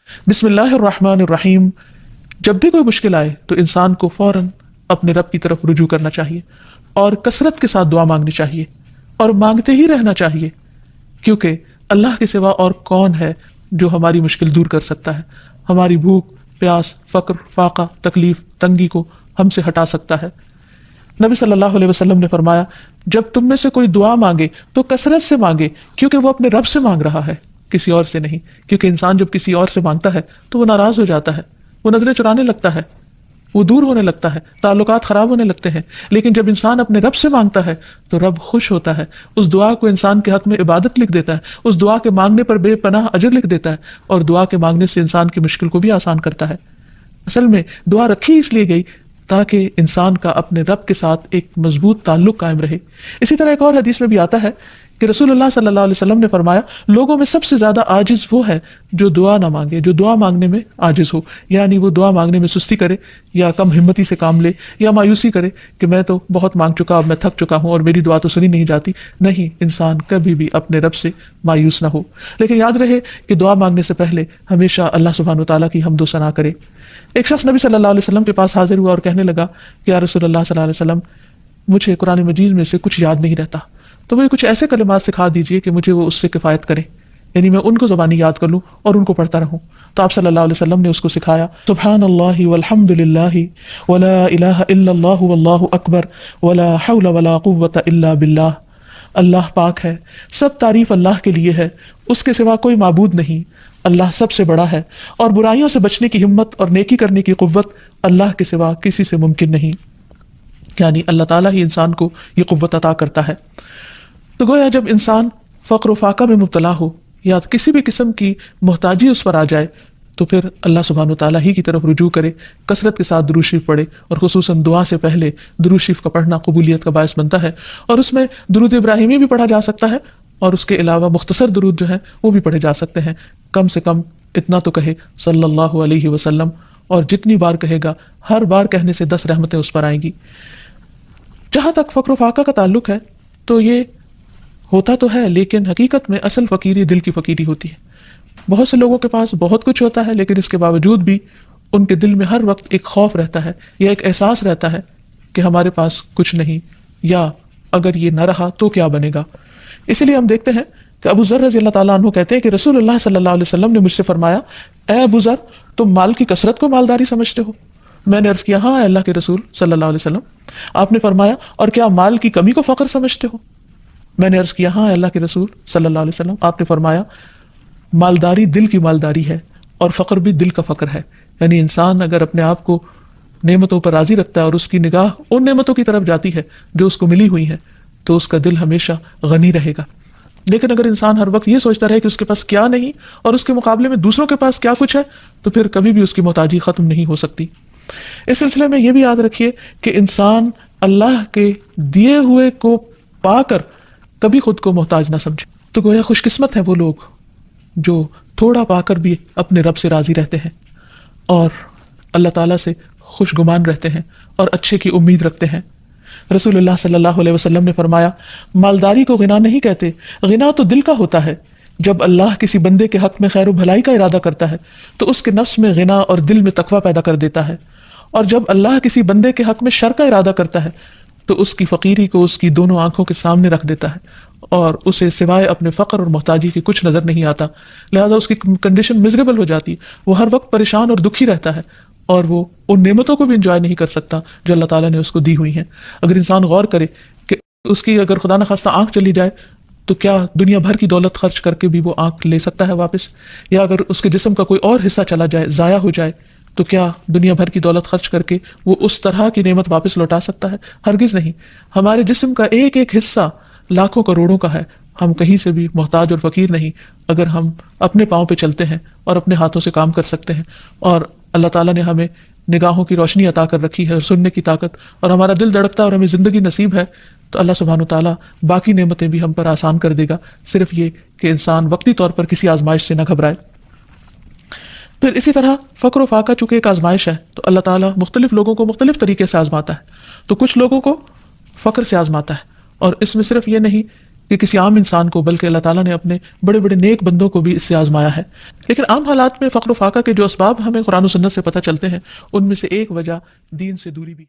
بسم اللہ الرحمن الرحیم۔ جب بھی کوئی مشکل آئے تو انسان کو فوراً اپنے رب کی طرف رجوع کرنا چاہیے اور کثرت کے ساتھ دعا مانگنی چاہیے اور مانگتے ہی رہنا چاہیے، کیونکہ اللہ کے سوا اور کون ہے جو ہماری مشکل دور کر سکتا ہے، ہماری بھوک، پیاس، فقر، فاقہ، تکلیف، تنگی کو ہم سے ہٹا سکتا ہے۔ نبی صلی اللہ علیہ وسلم نے فرمایا، جب تم میں سے کوئی دعا مانگے تو کثرت سے مانگے، کیونکہ وہ اپنے رب سے مانگ رہا ہے، کسی اور سے نہیں۔ کیونکہ انسان جب کسی اور سے مانگتا ہے تو وہ ناراض ہو جاتا ہے، وہ نظریں چرانے لگتا ہے، وہ دور ہونے لگتا ہے، تعلقات خراب ہونے لگتے ہیں۔ لیکن جب انسان اپنے رب سے مانگتا ہے تو رب خوش ہوتا ہے، اس دعا کو انسان کے حق میں عبادت لکھ دیتا ہے، اس دعا کے مانگنے پر بے پناہ اجر لکھ دیتا ہے، اور دعا کے مانگنے سے انسان کی مشکل کو بھی آسان کرتا ہے۔ اصل میں دعا رکھی اس لیے گئی تاکہ انسان کا اپنے رب کے ساتھ ایک مضبوط تعلق قائم رہے۔ اسی طرح ایک اور حدیث میں بھی آتا ہے کہ رسول اللہ صلی اللہ علیہ وسلم نے فرمایا، لوگوں میں سب سے زیادہ عاجز وہ ہے جو دعا نہ مانگے، جو دعا مانگنے میں عاجز ہو، یعنی وہ دعا مانگنے میں سستی کرے یا کم ہمتی سے کام لے یا مایوسی کرے کہ میں تو بہت مانگ چکا، اب میں تھک چکا ہوں اور میری دعا تو سنی نہیں جاتی۔ نہیں، انسان کبھی بھی اپنے رب سے مایوس نہ ہو، لیکن یاد رہے کہ دعا مانگنے سے پہلے ہمیشہ اللہ سبحانہ وتعالیٰ کی حمد و ثنا کرے۔ ایک شخص نبی صلی اللہ علیہ وسلم کے پاس حاضر ہوا اور کہنے لگا کہ یا رسول اللہ صلی اللہ علیہ وسلم، مجھے قرآن مجید میں سے کچھ یاد نہیں رہتا، تو مجھے کچھ ایسے کلمات سکھا دیجئے کہ مجھے وہ اس سے کفایت کریں، یعنی میں ان کو زبانی یاد کر لوں اور ان کو پڑھتا رہوں۔ تو آپ صلی اللہ علیہ وسلم نے اس کو سکھایا، سبحان اللہ والحمد للہ ولا الہ الا اللہ واللہ اکبر ولا حول ولا قوۃ الا باللہ۔ اللہ پاک ہے، سب تعریف اللہ کے لیے ہے، اس کے سوا کوئی معبود نہیں، اللہ سب سے بڑا ہے، اور برائیوں سے بچنے کی ہمت اور نیکی کرنے کی قوت اللہ کے سوا کسی سے ممکن نہیں، یعنی اللہ تعالیٰ ہی انسان کو یہ قوت عطا کرتا ہے۔ تو گویا جب انسان فقر و فاقہ میں مبتلا ہو یا کسی بھی قسم کی محتاجی اس پر آ جائے تو پھر اللہ سبحانہ وتعالیٰ ہی کی طرف رجوع کرے، کثرت کے ساتھ درود شریف پڑھے، اور خصوصاً دعا سے پہلے درود شریف کا پڑھنا قبولیت کا باعث بنتا ہے، اور اس میں درود ابراہیمی بھی پڑھا جا سکتا ہے، اور اس کے علاوہ مختصر درود جو ہیں وہ بھی پڑھے جا سکتے ہیں۔ کم سے کم اتنا تو کہے صلی اللہ علیہ وسلم، اور جتنی بار کہے گا ہر بار کہنے سے 10 رحمتیں اس پر آئیں گی۔ جہاں تک فقر و فاقہ کا تعلق ہے تو یہ ہوتا تو ہے، لیکن حقیقت میں اصل فقیری دل کی فقیری ہوتی ہے۔ بہت سے لوگوں کے پاس بہت کچھ ہوتا ہے، لیکن اس کے باوجود بھی ان کے دل میں ہر وقت ایک خوف رہتا ہے یا ایک احساس رہتا ہے کہ ہمارے پاس کچھ نہیں، یا اگر یہ نہ رہا تو کیا بنے گا۔ اسی لیے ہم دیکھتے ہیں کہ ابو ذر رضی اللہ تعالیٰ عنہ کہتے ہیں کہ رسول اللہ صلی اللہ علیہ وسلم نے مجھ سے فرمایا، اے ابو ذر، تم مال کی کثرت کو مالداری سمجھتے ہو؟ میں نے عرض کیا، ہاں اے اللہ کے رسول صلی اللہ علیہ وسلم۔ آپ نے فرمایا، اور کیا مال کی کمی کو فقر سمجھتے ہو؟ میں نے عرض کیا، ہاں اے اللہ کے رسول صلی اللہ علیہ وسلم۔ آپ نے فرمایا، مالداری دل کی مالداری ہے اور فقر بھی دل کا فقر ہے، یعنی انسان اگر اپنے آپ کو نعمتوں پر راضی رکھتا ہے اور اس کی نگاہ ان نعمتوں کی طرف جاتی ہے جو اس کو ملی ہوئی ہیں تو اس کا دل ہمیشہ غنی رہے گا۔ لیکن اگر انسان ہر وقت یہ سوچتا رہے کہ اس کے پاس کیا نہیں اور اس کے مقابلے میں دوسروں کے پاس کیا کچھ ہے، تو پھر کبھی بھی اس کی محتاجی ختم نہیں ہو سکتی۔ اس سلسلے میں یہ بھی یاد رکھیے کہ انسان اللہ کے دیے ہوئے کو پا کر کبھی خود کو محتاج نہ سمجھے۔ تو گویا خوش قسمت ہیں وہ لوگ جو تھوڑا پا کر بھی اپنے رب سے راضی رہتے ہیں اور اللہ تعالیٰ سے خوش گمان رہتے ہیں اور اچھے کی امید رکھتے ہیں۔ رسول اللہ صلی اللہ علیہ وسلم نے فرمایا، مالداری کو غنا نہیں کہتے، غنا تو دل کا ہوتا ہے۔ جب اللہ کسی بندے کے حق میں خیر و بھلائی کا ارادہ کرتا ہے تو اس کے نفس میں غنا اور دل میں تقویٰ پیدا کر دیتا ہے، اور جب اللہ کسی بندے کے حق میں شر کا ارادہ کرتا ہے تو اس کی فقیری کو اس کی دونوں آنکھوں کے سامنے رکھ دیتا ہے اور اسے سوائے اپنے فقر اور محتاجی کے کچھ نظر نہیں آتا، لہذا اس کی کنڈیشن مزریبل ہو جاتی ہے، وہ ہر وقت پریشان اور دکھی رہتا ہے اور وہ ان نعمتوں کو بھی انجوائے نہیں کر سکتا جو اللہ تعالیٰ نے اس کو دی ہوئی ہیں۔ اگر انسان غور کرے کہ اس کی اگر خدا نخواستہ آنکھ چلی جائے تو کیا دنیا بھر کی دولت خرچ کر کے بھی وہ آنکھ لے سکتا ہے واپس؟ یا اگر اس کے جسم کا کوئی اور حصہ چلا جائے، ضائع ہو جائے، تو کیا دنیا بھر کی دولت خرچ کر کے وہ اس طرح کی نعمت واپس لوٹا سکتا ہے؟ ہرگز نہیں۔ ہمارے جسم کا ایک ایک حصہ لاکھوں کروڑوں کا ہے، ہم کہیں سے بھی محتاج اور فقیر نہیں اگر ہم اپنے پاؤں پہ چلتے ہیں اور اپنے ہاتھوں سے کام کر سکتے ہیں، اور اللہ تعالیٰ نے ہمیں نگاہوں کی روشنی عطا کر رکھی ہے اور سننے کی طاقت، اور ہمارا دل دھڑکتا ہے اور ہمیں زندگی نصیب ہے، تو اللہ سبحانہ وتعالیٰ باقی نعمتیں بھی ہم پر آسان کر دے گا، صرف یہ کہ انسان وقتی طور پر کسی آزمائش سے نہ گھبرائے۔ پھر اسی طرح فقر و فاقہ چونکہ ایک آزمائش ہے تو اللہ تعالیٰ مختلف لوگوں کو مختلف طریقے سے آزماتا ہے۔ تو کچھ لوگوں کو فقر سے آزماتا ہے، اور اس میں صرف یہ نہیں کہ کسی عام انسان کو، بلکہ اللہ تعالیٰ نے اپنے بڑے بڑے نیک بندوں کو بھی اس سے آزمایا ہے۔ لیکن عام حالات میں فقر و فاقہ کے جو اسباب ہمیں قرآن و سنت سے پتہ چلتے ہیں، ان میں سے ایک وجہ دین سے دوری بھی